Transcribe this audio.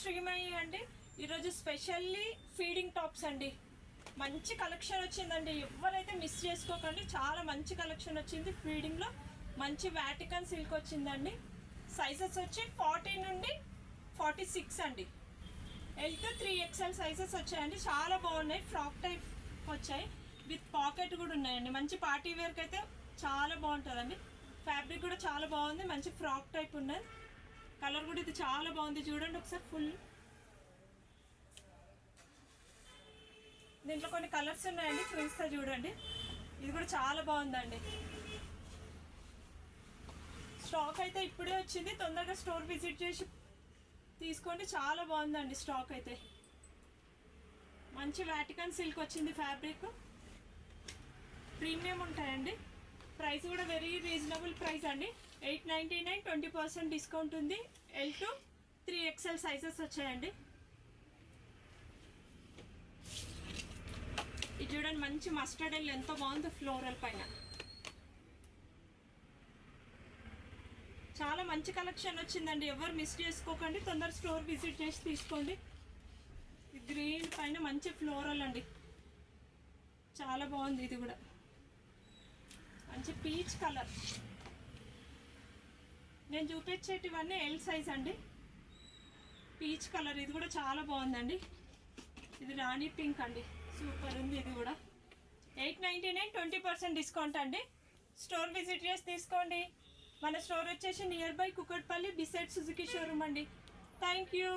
శ్రీమయి అండి. ఈరోజు specially feeding tops అండి. మంచి కలెక్షన్ వచ్చిందండి, ఎవరైతే మిస్ చేసుకోకండి. చాలా మంచి కలెక్షన్ వచ్చింది. ఫీడింగ్లో మంచి వాటికన్ సిల్క్ వచ్చిందండి. సైజెస్ వచ్చి 40 నుండి 46 అండి. L to 3XL సైజెస్ వచ్చాయండి. చాలా బాగున్నాయి. ఫ్రాక్ టైప్ వచ్చాయి, విత్ పాకెట్ కూడా ఉన్నాయండి. మంచి పార్టీ వేర్కి అయితే చాలా బాగుంటుందండి. ఫ్యాబ్రిక్ కూడా చాలా బాగుంది, మంచి ఫ్రాక్ టైప్ ఉన్నది. కలర్ కూడా ఇది చాలా బాగుంది, చూడండి ఒకసారి. ఫుల్ దీంట్లో కొన్ని కలర్స్ ఉన్నాయండి, చూపిస్తా చూడండి. ఇది కూడా చాలా బాగుందండి. స్టాక్ అయితే ఇప్పుడే వచ్చింది, తొందరగా స్టోర్ విజిట్ చేసి తీసుకోండి. చాలా బాగుందండి స్టాక్ అయితే. మంచి వాటికన్ సిల్క్ వచ్చింది. ఫ్యాబ్రిక్ ప్రీమియం ఉంటాయండి. ప్రైస్ కూడా వెరీ రీజనబుల్ ప్రైస్ అండి. 899, 20% డిస్కౌంట్ ఉంది. L to 3XL సైజెస్ వచ్చాయండి. ఇది చూడండి, మంచి మస్టర్డ్ ఎల్ ఎంతో బాగుంది ఫ్లోరల్ పైన. చాలా మంచి కలెక్షన్ వచ్చిందండి, ఎవరు మిస్ చేసుకోకండి. తొందర స్టోర్ విజిట్ చేసి తీసుకోండి. గ్రీన్ పైన మంచి ఫ్లోరల్ అండి, చాలా బాగుంది. ఇది కూడా మంచి పీచ్ కలర్. నేను చూపించేటివన్నీ ఎల్ సైజ్ అండి. పీచ్ కలర్, ఇది కూడా చాలా బాగుందండి. ఇది రాణి పింక్ అండి, సూపర్ ఉంది. ఇది కూడా 899, 20% డిస్కౌంట్ అండి. స్టోర్ విజిట్ చేసి తీసుకోండి. మన స్టోర్ వచ్చేసి near by Kukatpally, beside Suzuki showroom అండి. Thank you.